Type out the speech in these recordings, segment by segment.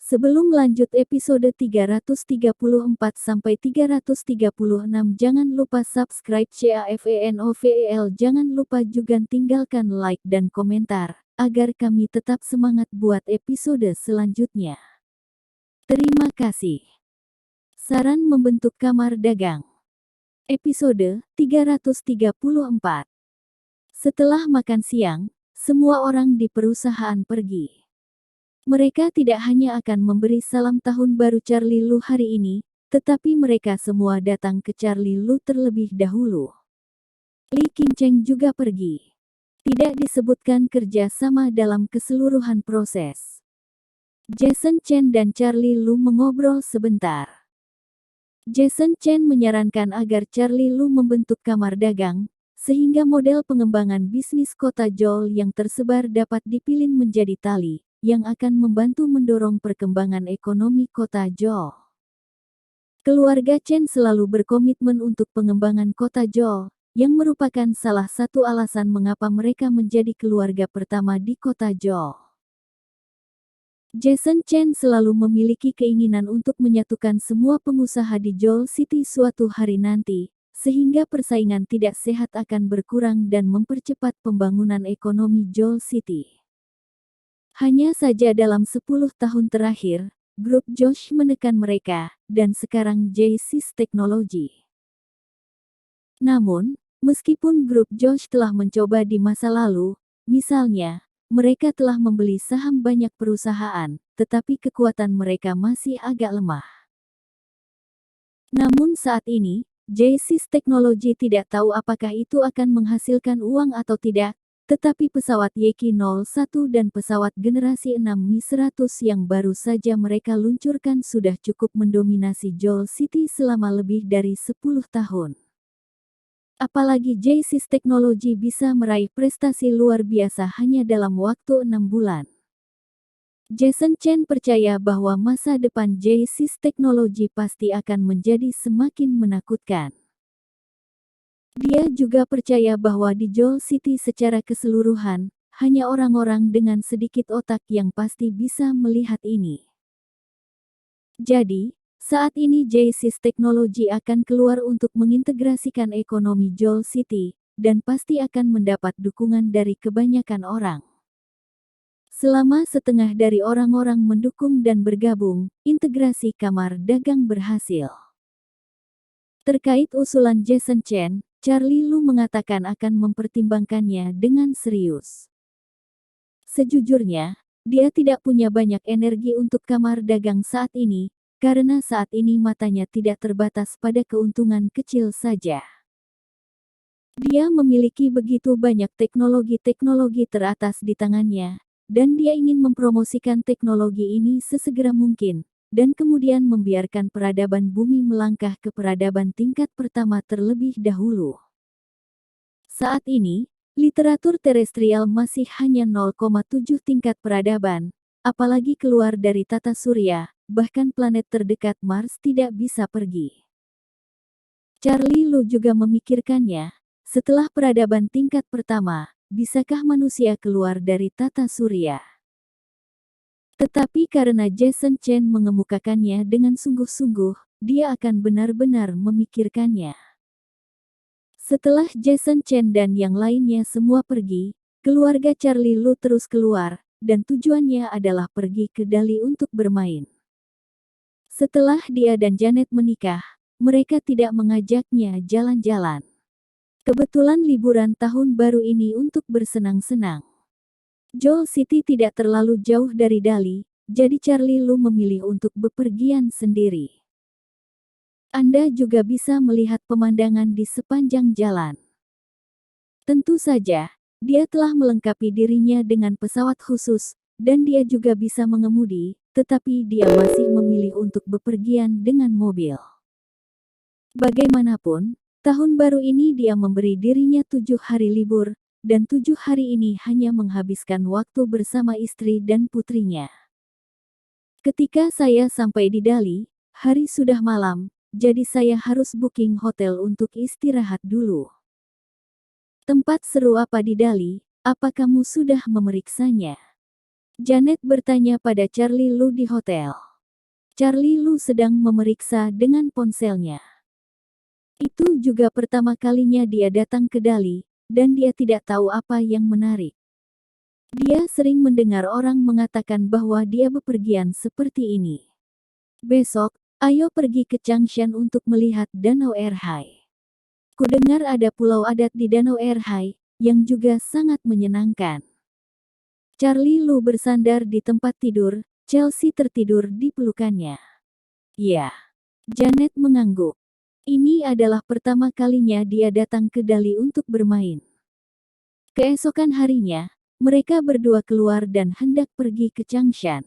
Sebelum lanjut episode 334-336, jangan lupa subscribe CAFENOVEL. Jangan lupa juga tinggalkan like dan komentar, agar kami tetap semangat buat episode selanjutnya. Terima kasih. Saran membentuk kamar dagang. Episode 334. Setelah makan siang, semua orang di perusahaan pergi. Mereka tidak hanya akan memberi salam tahun baru Charlie Lu hari ini, tetapi mereka semua datang ke Charlie Lu terlebih dahulu. Li Qingshan juga pergi. Tidak disebutkan kerja sama dalam keseluruhan proses. Jason Chen dan Charlie Lu mengobrol sebentar. Jason Chen menyarankan agar Charlie Lu membentuk kamar dagang, sehingga model pengembangan bisnis kota Joel yang tersebar dapat dipilih menjadi tali yang akan membantu mendorong perkembangan ekonomi kota Joel. Keluarga Chen selalu berkomitmen untuk pengembangan kota Joel, yang merupakan salah satu alasan mengapa mereka menjadi keluarga pertama di kota Joel. Jason Chen selalu memiliki keinginan untuk menyatukan semua pengusaha di Joel City suatu hari nanti, sehingga persaingan tidak sehat akan berkurang dan mempercepat pembangunan ekonomi Joel City. Hanya saja dalam 10 tahun terakhir, grup Josh menekan mereka, dan sekarang J-Sys Technology. Namun, meskipun grup Josh telah mencoba di masa lalu, misalnya, mereka telah membeli saham banyak perusahaan, tetapi kekuatan mereka masih agak lemah. Namun saat ini, J-Sys Technology tidak tahu apakah itu akan menghasilkan uang atau tidak, tetapi pesawat YQ-01 dan pesawat generasi 6 Mi-100 yang baru saja mereka luncurkan sudah cukup mendominasi Joel City selama lebih dari 10 tahun. Apalagi J-Sys Technology bisa meraih prestasi luar biasa hanya dalam waktu 6 bulan. Jason Chen percaya bahwa masa depan J-Sys Technology pasti akan menjadi semakin menakutkan. Dia juga percaya bahwa di Joel City secara keseluruhan, hanya orang-orang dengan sedikit otak yang pasti bisa melihat ini. Jadi, saat ini J-Sys Technology akan keluar untuk mengintegrasikan ekonomi Joel City, dan pasti akan mendapat dukungan dari kebanyakan orang. Selama setengah dari orang-orang mendukung dan bergabung, integrasi kamar dagang berhasil. Terkait usulan Jason Chen, Charlie Lu mengatakan akan mempertimbangkannya dengan serius. Sejujurnya, dia tidak punya banyak energi untuk kamar dagang saat ini, karena saat ini matanya tidak terbatas pada keuntungan kecil saja. Dia memiliki begitu banyak teknologi-teknologi teratas di tangannya, dan dia ingin mempromosikan teknologi ini sesegera mungkin, dan kemudian membiarkan peradaban bumi melangkah ke peradaban tingkat pertama terlebih dahulu. Saat ini, literatur terestrial masih hanya 0,7 tingkat peradaban, apalagi keluar dari tata surya, bahkan planet terdekat Mars tidak bisa pergi. Charlie Lu juga memikirkannya, setelah peradaban tingkat pertama, bisakah manusia keluar dari tata surya? Tetapi karena Jason Chen mengemukakannya dengan sungguh-sungguh, dia akan benar-benar memikirkannya. Setelah Jason Chen dan yang lainnya semua pergi, keluarga Charlie Lu terus keluar, dan tujuannya adalah pergi ke Dali untuk bermain. Setelah dia dan Janet menikah, mereka tidak mengajaknya jalan-jalan. Kebetulan liburan tahun baru ini untuk bersenang-senang. Joel City tidak terlalu jauh dari Dali, jadi Charlie Lu memilih untuk bepergian sendiri. Anda juga bisa melihat pemandangan di sepanjang jalan. Tentu saja, dia telah melengkapi dirinya dengan pesawat khusus, dan dia juga bisa mengemudi, tetapi dia masih memilih untuk bepergian dengan mobil. Bagaimanapun, tahun baru ini dia memberi dirinya 7 hari libur, dan 7 hari ini hanya menghabiskan waktu bersama istri dan putrinya. Ketika saya sampai di Dali, hari sudah malam, jadi saya harus booking hotel untuk istirahat dulu. Tempat seru apa di Dali? Apa kamu sudah memeriksanya? Janet bertanya pada Charlie Lu di hotel. Charlie Lu sedang memeriksa dengan ponselnya. Itu juga pertama kalinya dia datang ke Dali, dan dia tidak tahu apa yang menarik. Dia sering mendengar orang mengatakan bahwa dia bepergian seperti ini. Besok, ayo pergi ke Changshan untuk melihat Danau Erhai. Kudengar ada pulau adat di Danau Erhai, yang juga sangat menyenangkan. Charlie Lu bersandar di tempat tidur, Chelsea tertidur di pelukannya. Ya, Janet mengangguk. Ini adalah pertama kalinya dia datang ke Dali untuk bermain. Keesokan harinya, mereka berdua keluar dan hendak pergi ke Changshan.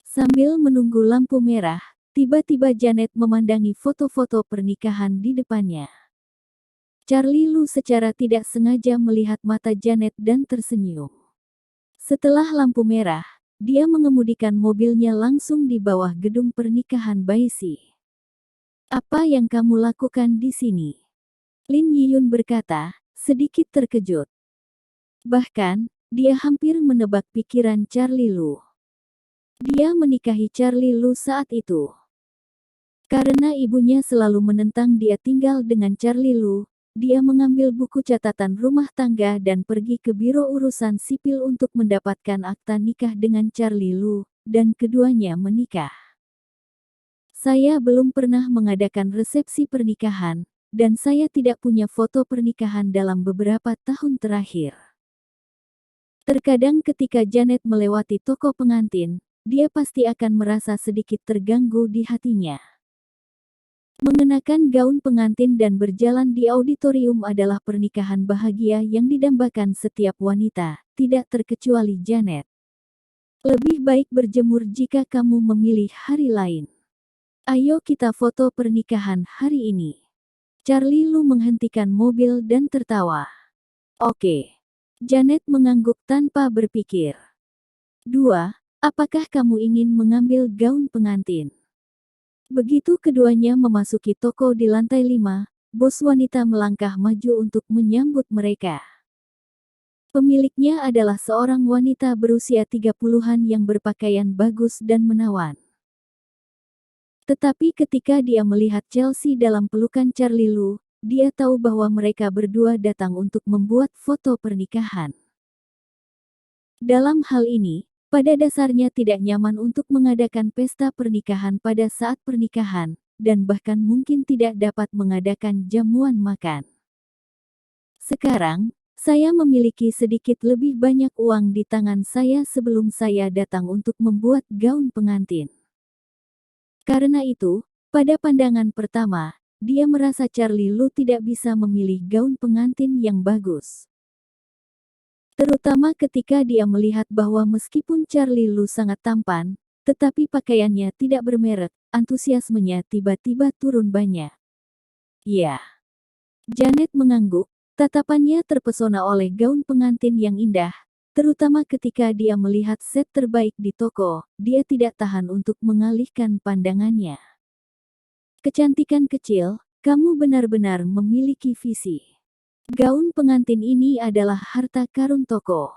Sambil menunggu lampu merah, tiba-tiba Janet memandangi foto-foto pernikahan di depannya. Charlie Lu secara tidak sengaja melihat mata Janet dan tersenyum. Setelah lampu merah, dia mengemudikan mobilnya langsung di bawah gedung pernikahan Baisi. Apa yang kamu lakukan di sini? Lin Yiyun berkata, sedikit terkejut. Bahkan, dia hampir menebak pikiran Charlie Lu. Dia menikahi Charlie Lu saat itu. Karena ibunya selalu menentang dia tinggal dengan Charlie Lu, dia mengambil buku catatan rumah tangga dan pergi ke Biro Urusan Sipil untuk mendapatkan akta nikah dengan Charlie Lu, dan keduanya menikah. Saya belum pernah mengadakan resepsi pernikahan, dan saya tidak punya foto pernikahan dalam beberapa tahun terakhir. Terkadang ketika Janet melewati toko pengantin, dia pasti akan merasa sedikit terganggu di hatinya. Mengenakan gaun pengantin dan berjalan di auditorium adalah pernikahan bahagia yang didambakan setiap wanita, tidak terkecuali Janet. Lebih baik berjemur jika kamu memilih hari lain. Ayo kita foto pernikahan hari ini. Charlie Lu menghentikan mobil dan tertawa. Oke. Janet mengangguk tanpa berpikir. 2. Apakah kamu ingin mengambil gaun pengantin? Begitu keduanya memasuki toko di lantai 5, bos wanita melangkah maju untuk menyambut mereka. Pemiliknya adalah seorang wanita berusia 30-an yang berpakaian bagus dan menawan. Tetapi ketika dia melihat Chelsea dalam pelukan Charlie Lu, dia tahu bahwa mereka berdua datang untuk membuat foto pernikahan. Dalam hal ini, pada dasarnya tidak nyaman untuk mengadakan pesta pernikahan pada saat pernikahan, dan bahkan mungkin tidak dapat mengadakan jamuan makan. Sekarang, saya memiliki sedikit lebih banyak uang di tangan saya sebelum saya datang untuk membuat gaun pengantin. Karena itu, pada pandangan pertama, dia merasa Charlie Lu tidak bisa memilih gaun pengantin yang bagus. Terutama ketika dia melihat bahwa meskipun Charlie Lu sangat tampan, tetapi pakaiannya tidak bermerek, antusiasmenya tiba-tiba turun banyak. Ya. Janet mengangguk, tatapannya terpesona oleh gaun pengantin yang indah. Terutama ketika dia melihat set terbaik di toko, dia tidak tahan untuk mengalihkan pandangannya. Kecantikan kecil, kamu benar-benar memiliki visi. Gaun pengantin ini adalah harta karun toko.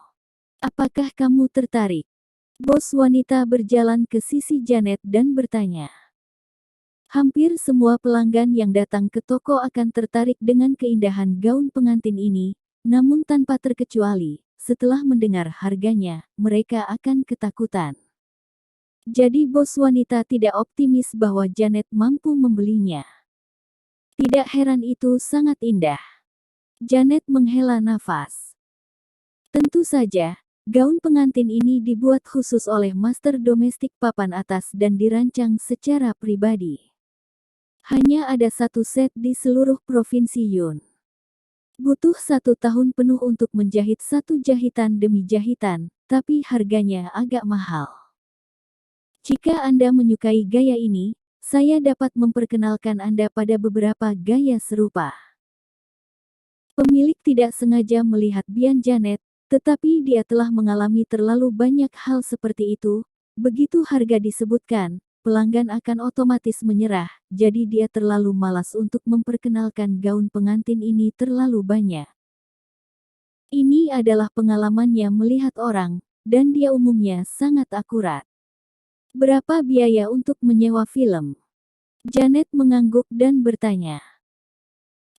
Apakah kamu tertarik? Bos wanita berjalan ke sisi Janet dan bertanya. Hampir semua pelanggan yang datang ke toko akan tertarik dengan keindahan gaun pengantin ini, namun tanpa terkecuali. Setelah mendengar harganya, mereka akan ketakutan. Jadi bos wanita tidak optimis bahwa Janet mampu membelinya. Tidak heran itu sangat indah. Janet menghela nafas. Tentu saja, gaun pengantin ini dibuat khusus oleh master domestik papan atas dan dirancang secara pribadi. Hanya ada satu set di seluruh provinsi Yun. Butuh 1 tahun penuh untuk menjahit satu jahitan demi jahitan, tapi harganya agak mahal. Jika Anda menyukai gaya ini, saya dapat memperkenalkan Anda pada beberapa gaya serupa. Pemilik tidak sengaja melihat Bian Janet, tetapi dia telah mengalami terlalu banyak hal seperti itu. Begitu harga disebutkan, pelanggan akan otomatis menyerah, jadi dia terlalu malas untuk memperkenalkan gaun pengantin ini terlalu banyak. Ini adalah pengalamannya melihat orang, dan dia umumnya sangat akurat. Berapa biaya untuk menyewa film? Janet mengangguk dan bertanya.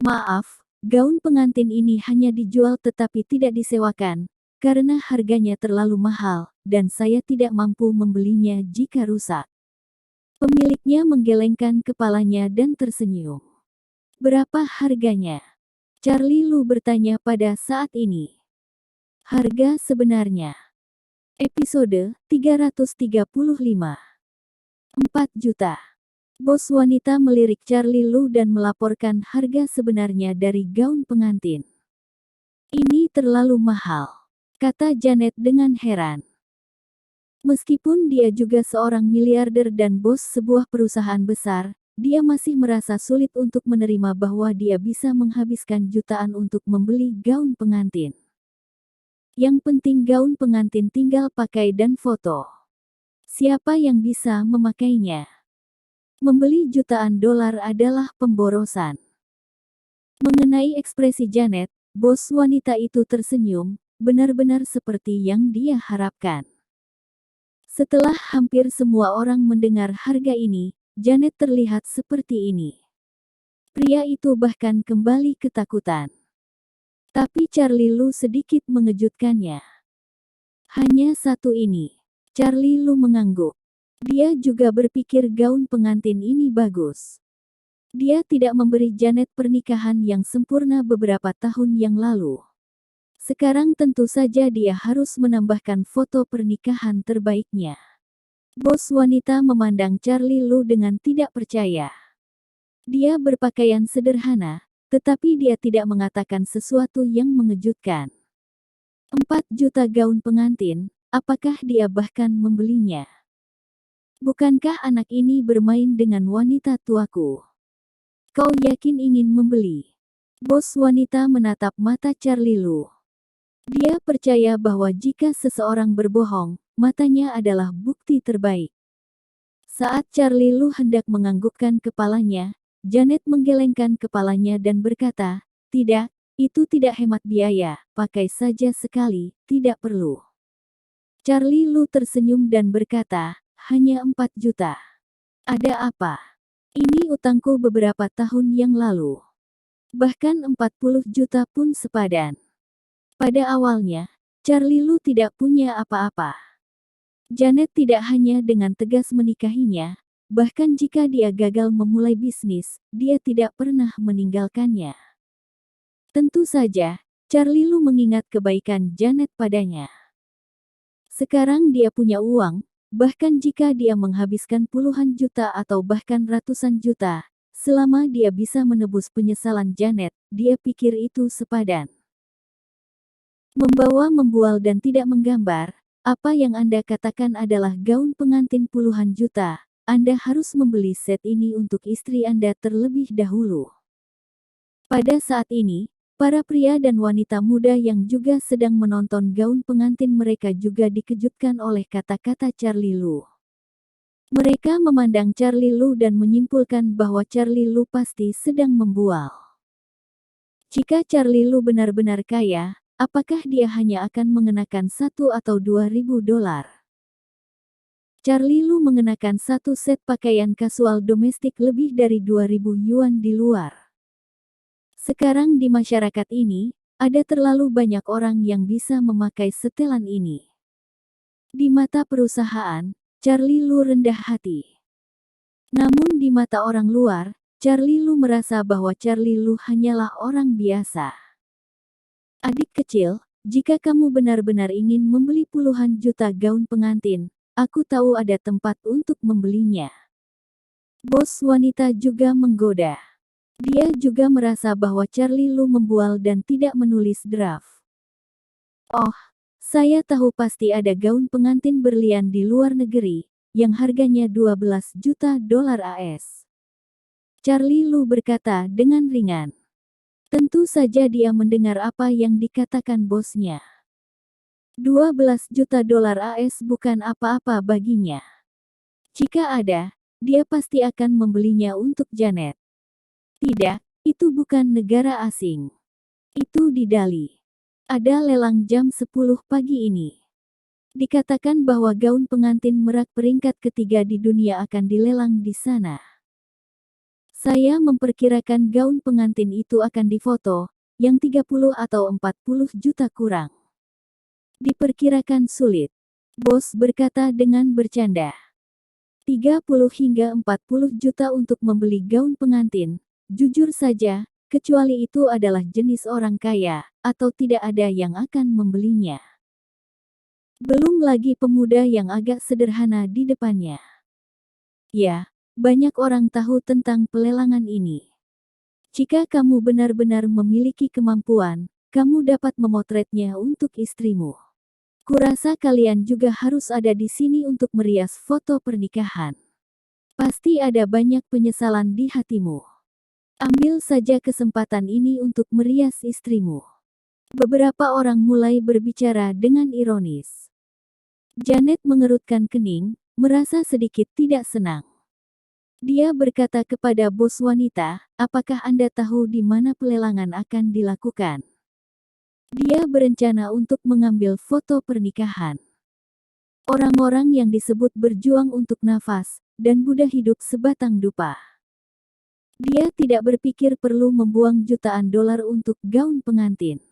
Maaf, gaun pengantin ini hanya dijual tetapi tidak disewakan, karena harganya terlalu mahal, dan saya tidak mampu membelinya jika rusak. Pemiliknya menggelengkan kepalanya dan tersenyum. Berapa harganya? Charlie Lu bertanya pada saat ini. Harga sebenarnya. Episode 335. 4 juta. Bos wanita melirik Charlie Lu dan melaporkan harga sebenarnya dari gaun pengantin. Ini terlalu mahal, kata Janet dengan heran. Meskipun dia juga seorang miliarder dan bos sebuah perusahaan besar, dia masih merasa sulit untuk menerima bahwa dia bisa menghabiskan jutaan untuk membeli gaun pengantin. Yang penting gaun pengantin tinggal pakai dan foto. Siapa yang bisa memakainya? Membeli jutaan dolar adalah pemborosan. Mengenai ekspresi Janet, bos wanita itu tersenyum, benar-benar seperti yang dia harapkan. Setelah hampir semua orang mendengar harga ini, Janet terlihat seperti ini. Pria itu bahkan kembali ketakutan. Tapi Charlie Lu sedikit mengejutkannya. Hanya satu ini. Charlie Lu mengangguk. Dia juga berpikir gaun pengantin ini bagus. Dia tidak memberi Janet pernikahan yang sempurna beberapa tahun yang lalu. Sekarang tentu saja dia harus menambahkan foto pernikahan terbaiknya. Bos wanita memandang Charlie Lu dengan tidak percaya. Dia berpakaian sederhana, tetapi dia tidak mengatakan sesuatu yang mengejutkan. 4 juta gaun pengantin, apakah dia bahkan membelinya? Bukankah anak ini bermain dengan wanita tuaku? Kau yakin ingin membeli? Bos wanita menatap mata Charlie Lu. Dia percaya bahwa jika seseorang berbohong, matanya adalah bukti terbaik. Saat Charlie Lu hendak menganggukkan kepalanya, Janet menggelengkan kepalanya dan berkata, "Tidak, itu tidak hemat biaya, pakai saja sekali, tidak perlu." Charlie Lu tersenyum dan berkata, "Hanya 4 juta. Ada apa? Ini utangku beberapa tahun yang lalu. Bahkan 40 juta pun sepadan." Pada awalnya, Charlie Lu tidak punya apa-apa. Janet tidak hanya dengan tegas menikahinya, bahkan jika dia gagal memulai bisnis, dia tidak pernah meninggalkannya. Tentu saja, Charlie Lu mengingat kebaikan Janet padanya. Sekarang dia punya uang, bahkan jika dia menghabiskan puluhan juta atau bahkan ratusan juta, selama dia bisa menebus penyesalan Janet, dia pikir itu sepadan. Membual dan tidak menggambar, apa yang Anda katakan adalah gaun pengantin puluhan juta. Anda harus membeli set ini untuk istri Anda terlebih dahulu. Pada saat ini, para pria dan wanita muda yang juga sedang menonton gaun pengantin mereka juga dikejutkan oleh kata-kata Charlie Lu. Mereka memandang Charlie Lu dan menyimpulkan bahwa Charlie Lu pasti sedang membual. Jika Charlie Lu benar-benar kaya, apakah dia hanya akan mengenakan 1 atau 2.000 dolar? Charlie Lu mengenakan satu set pakaian kasual domestik lebih dari 2.000 yuan di luar. Sekarang di masyarakat ini, ada terlalu banyak orang yang bisa memakai setelan ini. Di mata perusahaan, Charlie Lu rendah hati. Namun di mata orang luar, Charlie Lu merasa bahwa Charlie Lu hanyalah orang biasa. Adik kecil, jika kamu benar-benar ingin membeli puluhan juta gaun pengantin, aku tahu ada tempat untuk membelinya. Bos wanita juga menggoda. Dia juga merasa bahwa Charlie Lu membual dan tidak menulis draft. Oh, saya tahu pasti ada gaun pengantin berlian di luar negeri, yang harganya 12 juta dolar AS. Charlie Lu berkata dengan ringan. Tentu saja dia mendengar apa yang dikatakan bosnya. 12 juta dolar AS bukan apa-apa baginya. Jika ada, dia pasti akan membelinya untuk Janet. Tidak, itu bukan negara asing. Itu di Dali. Ada lelang jam 10 pagi ini. Dikatakan bahwa gaun pengantin merak peringkat ketiga di dunia akan dilelang di sana. Saya memperkirakan gaun pengantin itu akan difoto, yang 30 atau 40 juta kurang. Diperkirakan sulit. Bos berkata dengan bercanda. 30 hingga 40 juta untuk membeli gaun pengantin. Jujur saja, kecuali itu adalah jenis orang kaya, atau tidak ada yang akan membelinya. Belum lagi pemuda yang agak sederhana di depannya. Ya, banyak orang tahu tentang pelelangan ini. Jika kamu benar-benar memiliki kemampuan, kamu dapat memotretnya untuk istrimu. Kurasa kalian juga harus ada di sini untuk merias foto pernikahan. Pasti ada banyak penyesalan di hatimu. Ambil saja kesempatan ini untuk merias istrimu. Beberapa orang mulai berbicara dengan ironis. Janet mengerutkan kening, merasa sedikit tidak senang. Dia berkata kepada bos wanita, "Apakah Anda tahu di mana pelelangan akan dilakukan?" Dia berencana untuk mengambil foto pernikahan. Orang-orang yang disebut berjuang untuk nafas, dan Buddha hidup sebatang dupa. Dia tidak berpikir perlu membuang jutaan dolar untuk gaun pengantin.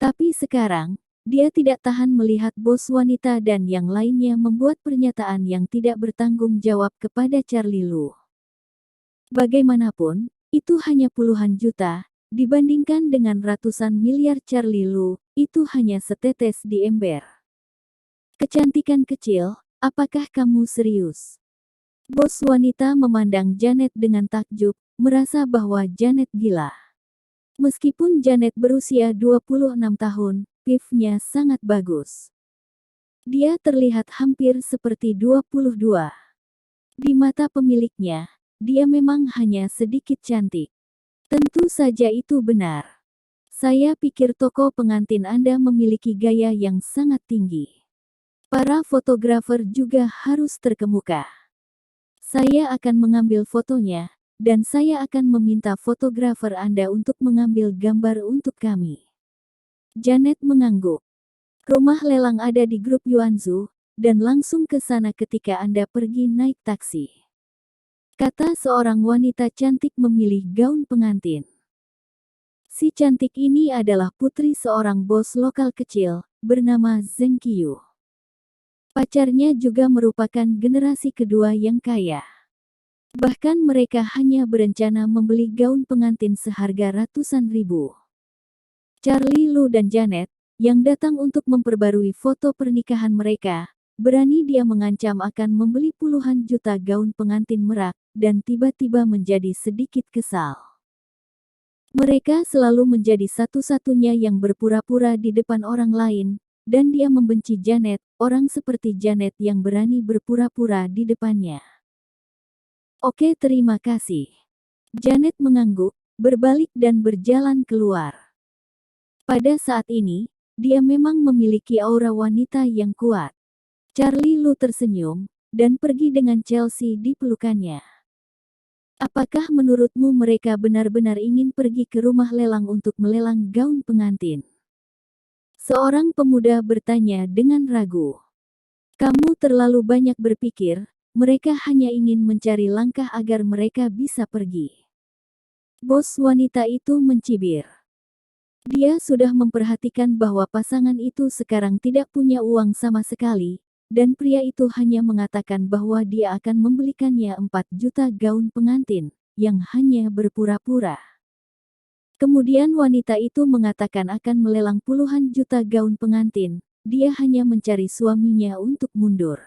Tapi sekarang, dia tidak tahan melihat bos wanita dan yang lainnya membuat pernyataan yang tidak bertanggung jawab kepada Charlie Lu. Bagaimanapun, itu hanya puluhan juta, dibandingkan dengan ratusan miliar Charlie Lu, itu hanya setetes di ember. Kecantikan kecil, apakah kamu serius? Bos wanita memandang Janet dengan takjub, merasa bahwa Janet gila. Meskipun Janet berusia 26 tahun, PIV-nya sangat bagus. Dia terlihat hampir seperti 22. Di mata pemiliknya, dia memang hanya sedikit cantik. Tentu saja itu benar. Saya pikir toko pengantin Anda memiliki gaya yang sangat tinggi. Para fotografer juga harus terkemuka. Saya akan mengambil fotonya, dan saya akan meminta fotografer Anda untuk mengambil gambar untuk kami. Janet mengangguk. Rumah lelang ada di grup Yuanzu, dan langsung ke sana ketika Anda pergi naik taksi. Kata seorang wanita cantik memilih gaun pengantin. Si cantik ini adalah putri seorang bos lokal kecil, bernama Zheng Qiu. Pacarnya juga merupakan generasi kedua yang kaya. Bahkan mereka hanya berencana membeli gaun pengantin seharga ratusan ribu. Charlie Lu dan Janet, yang datang untuk memperbarui foto pernikahan mereka, berani dia mengancam akan membeli puluhan juta gaun pengantin merak, dan tiba-tiba menjadi sedikit kesal. Mereka selalu menjadi satu-satunya yang berpura-pura di depan orang lain, dan dia membenci Janet, orang seperti Janet yang berani berpura-pura di depannya. Oke, terima kasih. Janet mengangguk, berbalik dan berjalan keluar. Pada saat ini, dia memang memiliki aura wanita yang kuat. Charlie Lu tersenyum, dan pergi dengan Chelsea di pelukannya. Apakah menurutmu mereka benar-benar ingin pergi ke rumah lelang untuk melelang gaun pengantin? Seorang pemuda bertanya dengan ragu. Kamu terlalu banyak berpikir, mereka hanya ingin mencari langkah agar mereka bisa pergi. Bos wanita itu mencibir. Dia sudah memperhatikan bahwa pasangan itu sekarang tidak punya uang sama sekali, dan pria itu hanya mengatakan bahwa dia akan membelikannya 4 juta gaun pengantin, yang hanya berpura-pura. Kemudian wanita itu mengatakan akan melelang puluhan juta gaun pengantin, dia hanya mencari suaminya untuk mundur.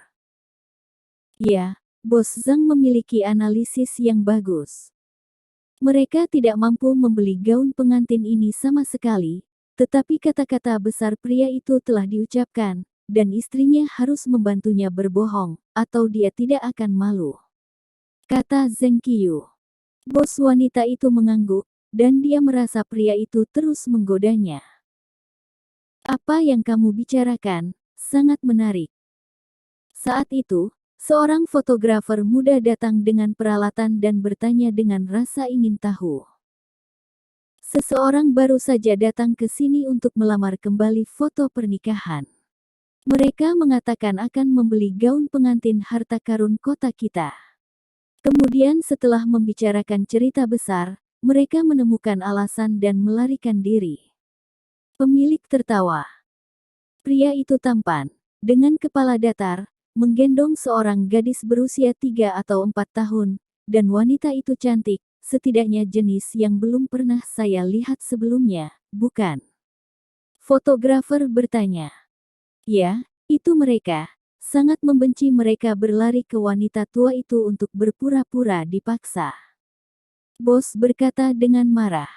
Ya, Bos Zhang memiliki analisis yang bagus. Mereka tidak mampu membeli gaun pengantin ini sama sekali, tetapi kata-kata besar pria itu telah diucapkan, dan istrinya harus membantunya berbohong, atau dia tidak akan malu. Kata Zheng Qiu. Bos wanita itu mengangguk, dan dia merasa pria itu terus menggodanya. Apa yang kamu bicarakan, sangat menarik. Saat itu, seorang fotografer muda datang dengan peralatan dan bertanya dengan rasa ingin tahu. Seseorang baru saja datang ke sini untuk melamar kembali foto pernikahan. Mereka mengatakan akan membeli gaun pengantin harta karun kota kita. Kemudian setelah membicarakan cerita besar, mereka menemukan alasan dan melarikan diri. Pemilik tertawa. Pria itu tampan, dengan kepala datar, menggendong seorang gadis berusia 3 atau 4 tahun, dan wanita itu cantik, setidaknya jenis yang belum pernah saya lihat sebelumnya, bukan? Fotografer bertanya. Ya, itu mereka. Sangat membenci mereka berlari ke wanita tua itu untuk berpura-pura dipaksa. Bos berkata dengan marah.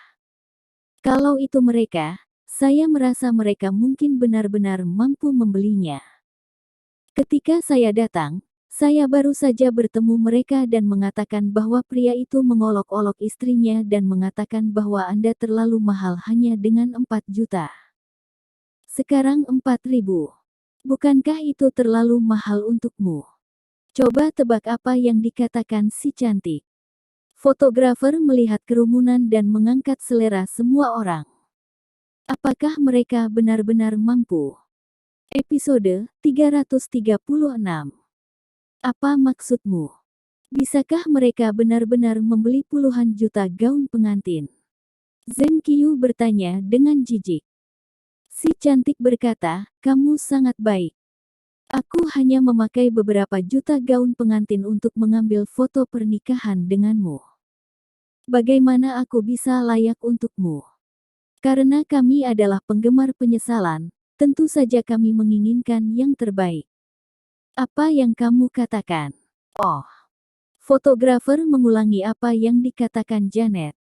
Kalau itu mereka, saya merasa mereka mungkin benar-benar mampu membelinya. Ketika saya datang, saya baru saja bertemu mereka dan mengatakan bahwa pria itu mengolok-olok istrinya dan mengatakan bahwa Anda terlalu mahal hanya dengan 4 juta. Sekarang 4.000. Bukankah itu terlalu mahal untukmu? Coba tebak apa yang dikatakan si cantik. Fotografer melihat kerumunan dan mengangkat selera semua orang. Apakah mereka benar-benar mampu? Episode 336. Apa maksudmu? Bisakah mereka benar-benar membeli puluhan juta gaun pengantin? Zheng Qiu bertanya dengan jijik. Si cantik berkata, kamu sangat baik. Aku hanya memakai beberapa juta gaun pengantin untuk mengambil foto pernikahan denganmu. Bagaimana aku bisa layak untukmu? Karena kami adalah penggemar penyesalan, tentu saja kami menginginkan yang terbaik. Apa yang kamu katakan? Oh, fotografer mengulangi apa yang dikatakan Janet.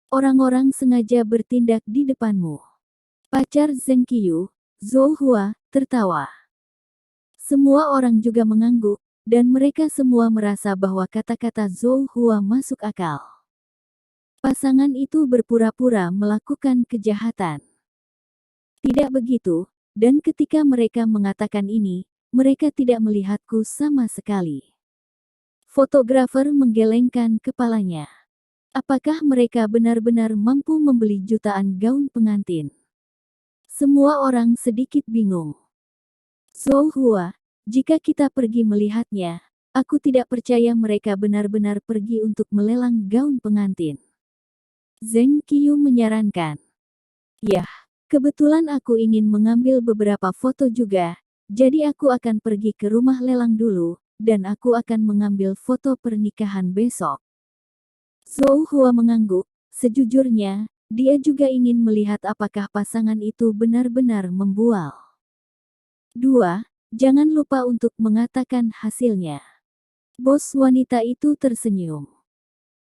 Orang-orang sengaja bertindak di depanmu. Pacar Zheng Qiu, Zhou Hua, tertawa. Semua orang juga mengangguk, dan mereka semua merasa bahwa kata-kata Zhou Hua masuk akal. Pasangan itu berpura-pura melakukan kejahatan. Tidak begitu, dan ketika mereka mengatakan ini, mereka tidak melihatku sama sekali. Fotografer menggelengkan kepalanya. Apakah mereka benar-benar mampu membeli jutaan gaun pengantin? Semua orang sedikit bingung. Zhou Hua, jika kita pergi melihatnya, aku tidak percaya mereka benar-benar pergi untuk melelang gaun pengantin. Zheng Qiu menyarankan. Yah, kebetulan aku ingin mengambil beberapa foto juga, jadi aku akan pergi ke rumah lelang dulu, dan aku akan mengambil foto pernikahan besok. Zhou Hua mengangguk, sejujurnya, dia juga ingin melihat apakah pasangan itu benar-benar membual. 2. Jangan lupa untuk mengatakan hasilnya. Bos wanita itu tersenyum.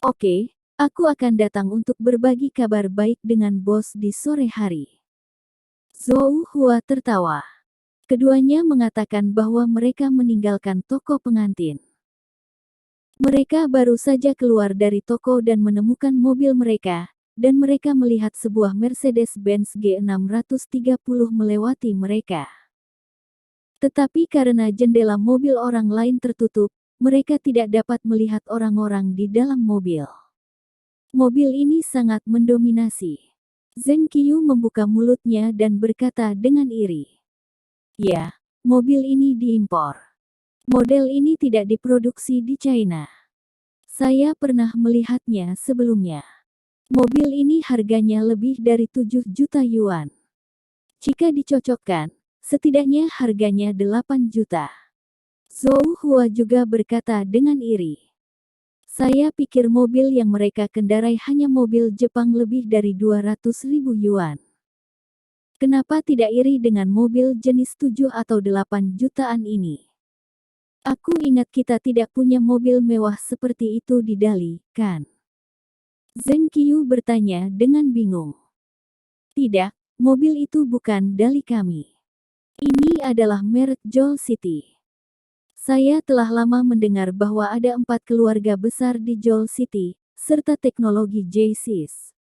Oke, aku akan datang untuk berbagi kabar baik dengan bos di sore hari. Zhou Hua tertawa. Keduanya mengatakan bahwa mereka meninggalkan toko pengantin. Mereka baru saja keluar dari toko dan menemukan mobil mereka, dan mereka melihat sebuah Mercedes-Benz G630 melewati mereka. Tetapi karena jendela mobil orang lain tertutup, mereka tidak dapat melihat orang-orang di dalam mobil. Mobil ini sangat mendominasi. Zheng Qiu membuka mulutnya dan berkata dengan iri. Ya, mobil ini diimpor. Model ini tidak diproduksi di China. Saya pernah melihatnya sebelumnya. Mobil ini harganya lebih dari 7 juta yuan. Jika dicocokkan, setidaknya harganya 8 juta. Zhou Hua juga berkata dengan iri. Saya pikir mobil yang mereka kendarai hanya mobil Jepang lebih dari 200.000 yuan. Kenapa tidak iri dengan mobil jenis 7 atau 8 jutaan ini? Aku ingat kita tidak punya mobil mewah seperti itu di Dali, kan? Zheng Qiu bertanya dengan bingung. Tidak, mobil itu bukan Dali kami. Ini adalah merek Joel City. Saya telah lama mendengar bahwa ada 4 keluarga besar di Joel City, serta teknologi J-Sys.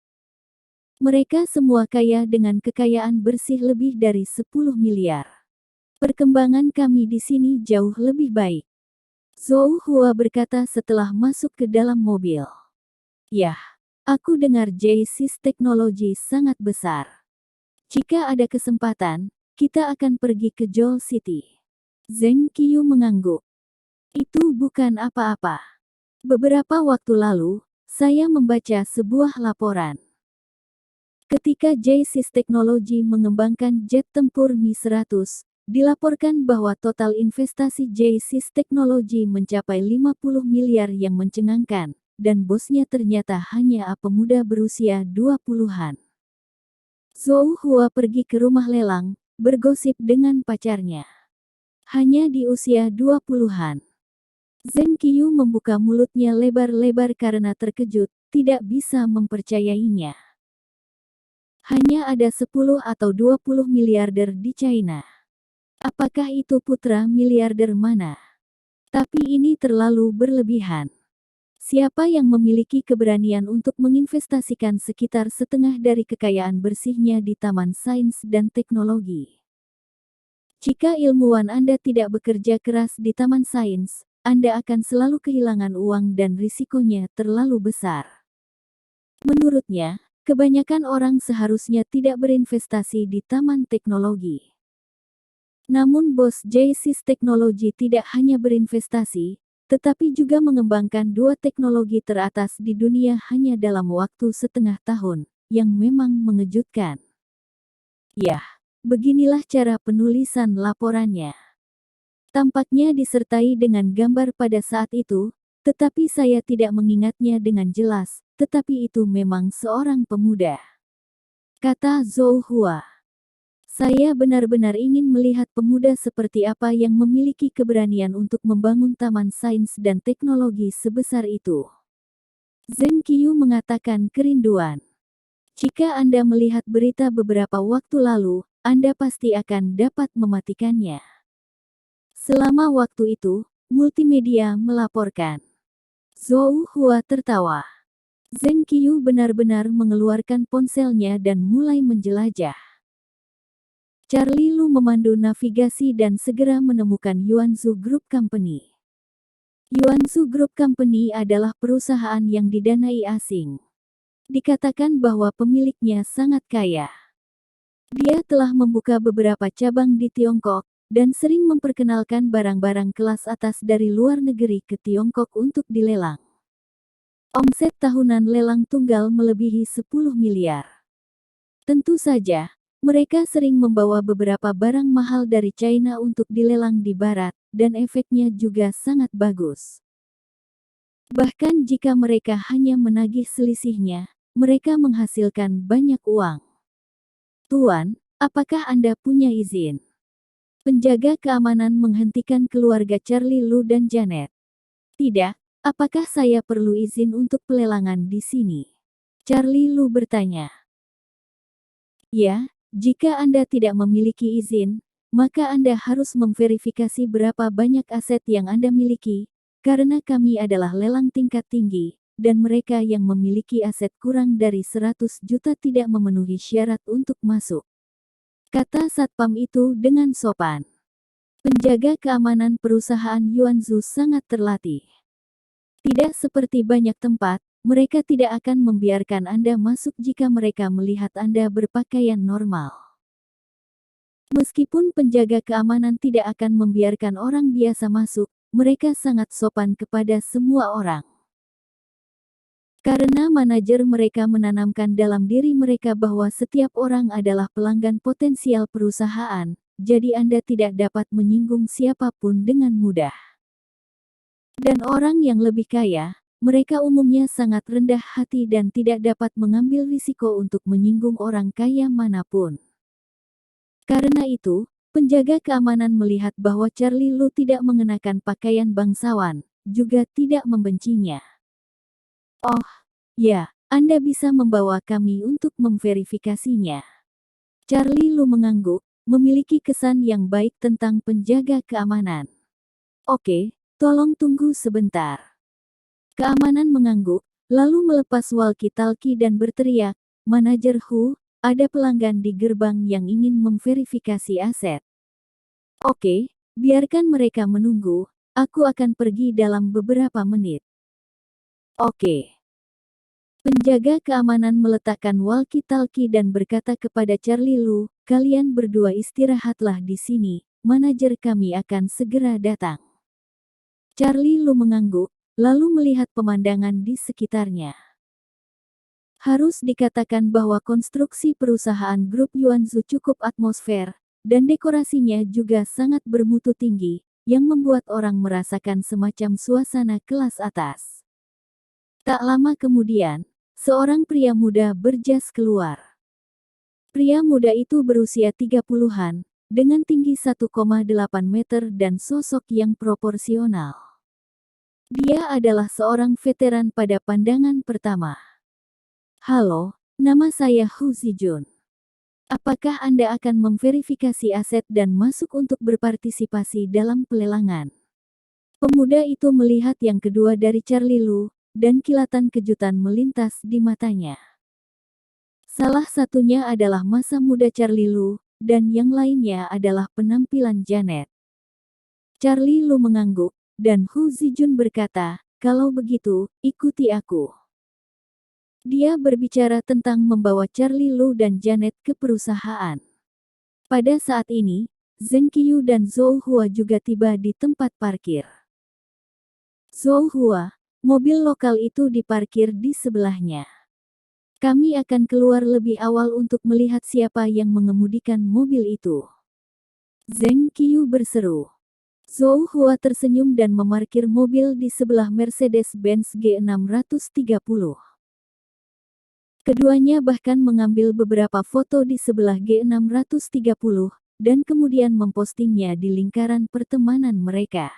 Mereka semua kaya dengan kekayaan bersih lebih dari 10 miliar. Perkembangan kami di sini jauh lebih baik. Zhou Hua berkata setelah masuk ke dalam mobil. Yah, aku dengar J-Sys teknologi sangat besar. Jika ada kesempatan, kita akan pergi ke Joel City. Zheng Qiu mengangguk. Itu bukan apa-apa. Beberapa waktu lalu, saya membaca sebuah laporan. Ketika J-SYS Technology mengembangkan jet tempur Mi-100, dilaporkan bahwa total investasi J-SYS Technology mencapai 50 miliar yang mencengangkan, dan bosnya ternyata hanya pemuda berusia 20-an. Zhou Hua pergi ke rumah lelang, bergosip dengan pacarnya. Hanya di usia 20-an. Zheng Qiu membuka mulutnya lebar-lebar karena terkejut, tidak bisa mempercayainya. Hanya ada 10 atau 20 miliarder di China. Apakah itu putra miliarder mana? Tapi ini terlalu berlebihan. Siapa yang memiliki keberanian untuk menginvestasikan sekitar setengah dari kekayaan bersihnya di Taman Sains dan Teknologi? Jika ilmuwan Anda tidak bekerja keras di Taman Sains, Anda akan selalu kehilangan uang dan risikonya terlalu besar. Menurutnya, kebanyakan orang seharusnya tidak berinvestasi di Taman Teknologi. Namun bos J-SYS Technology tidak hanya berinvestasi, tetapi juga mengembangkan dua teknologi teratas di dunia hanya dalam waktu setengah tahun, yang memang mengejutkan. Yah, beginilah cara penulisan laporannya. Tampaknya disertai dengan gambar pada saat itu, tetapi saya tidak mengingatnya dengan jelas, tetapi itu memang seorang pemuda. Kata Zhou Hua. Saya benar-benar ingin melihat pemuda seperti apa yang memiliki keberanian untuk membangun Taman Sains dan Teknologi sebesar itu. Zheng Qiu mengatakan kerinduan. Jika Anda melihat berita beberapa waktu lalu, Anda pasti akan dapat mematikannya. Selama waktu itu, multimedia melaporkan. Zhou Hua tertawa. Zheng Qiu benar-benar mengeluarkan ponselnya dan mulai menjelajah. Charlie Lu memandu navigasi dan segera menemukan Yuanzhu Group Company. Yuanzhu Group Company adalah perusahaan yang didanai asing. Dikatakan bahwa pemiliknya sangat kaya. Dia telah membuka beberapa cabang di Tiongkok, dan sering memperkenalkan barang-barang kelas atas dari luar negeri ke Tiongkok untuk dilelang. Omset tahunan lelang tunggal melebihi 10 miliar. Tentu saja, mereka sering membawa beberapa barang mahal dari China untuk dilelang di barat, dan efeknya juga sangat bagus. Bahkan jika mereka hanya menagih selisihnya, mereka menghasilkan banyak uang. Tuan, apakah Anda punya izin? Penjaga keamanan menghentikan keluarga Charlie Lu dan Janet. Tidak, apakah saya perlu izin untuk pelelangan di sini? Charlie Lu bertanya. Ya, jika Anda tidak memiliki izin, maka Anda harus memverifikasi berapa banyak aset yang Anda miliki, karena kami adalah lelang tingkat tinggi, dan mereka yang memiliki aset kurang dari 100 juta tidak memenuhi syarat untuk masuk. Kata satpam itu dengan sopan. Penjaga keamanan perusahaan Yuanzhu sangat terlatih. Tidak seperti banyak tempat, mereka tidak akan membiarkan Anda masuk jika mereka melihat Anda berpakaian normal. Meskipun penjaga keamanan tidak akan membiarkan orang biasa masuk, mereka sangat sopan kepada semua orang. Karena manajer mereka menanamkan dalam diri mereka bahwa setiap orang adalah pelanggan potensial perusahaan, jadi Anda tidak dapat menyinggung siapapun dengan mudah. Dan orang yang lebih kaya, mereka umumnya sangat rendah hati dan tidak dapat mengambil risiko untuk menyinggung orang kaya manapun. Karena itu, penjaga keamanan melihat bahwa Charlie Lu tidak mengenakan pakaian bangsawan, juga tidak membencinya. Oh, ya, Anda bisa membawa kami untuk memverifikasinya. Charlie Lu mengangguk, memiliki kesan yang baik tentang penjaga keamanan. Oke, tolong tunggu sebentar. Keamanan mengangguk, lalu melepas walkie-talkie dan berteriak, Manajer Hu, ada pelanggan di gerbang yang ingin memverifikasi aset. Oke, biarkan mereka menunggu, aku akan pergi dalam beberapa menit. Oke. Penjaga keamanan meletakkan walkie-talkie dan berkata kepada Charlie Lu, "Kalian berdua istirahatlah di sini, manajer kami akan segera datang." Charlie Lu mengangguk, lalu melihat pemandangan di sekitarnya. Harus dikatakan bahwa konstruksi perusahaan grup Yuanzhu cukup atmosfer, dan dekorasinya juga sangat bermutu tinggi, yang membuat orang merasakan semacam suasana kelas atas. Tak lama kemudian, seorang pria muda berjas keluar. Pria muda itu berusia 30-an, dengan tinggi 1,8 meter dan sosok yang proporsional. Dia adalah seorang veteran pada pandangan pertama. "Halo, nama saya Hu Zijun. Apakah Anda akan memverifikasi aset dan masuk untuk berpartisipasi dalam pelelangan?" Pemuda itu melihat yang kedua dari Charlie Lu, dan kilatan kejutan melintas di matanya. Salah satunya adalah masa muda Charlie Lu, dan yang lainnya adalah penampilan Janet. Charlie Lu mengangguk, dan Hu Zijun berkata, "Kalau begitu, ikuti aku." Dia berbicara tentang membawa Charlie Lu dan Janet ke perusahaan. Pada saat ini, Zheng Qiyu dan Zhou Hua juga tiba di tempat parkir. "Zhou Hua, mobil lokal itu diparkir di sebelahnya. Kami akan keluar lebih awal untuk melihat siapa yang mengemudikan mobil itu." Zheng Qiyu berseru. Zhou Hua tersenyum dan memarkir mobil di sebelah Mercedes-Benz G630. Keduanya bahkan mengambil beberapa foto di sebelah G630, dan kemudian mempostingnya di lingkaran pertemanan mereka.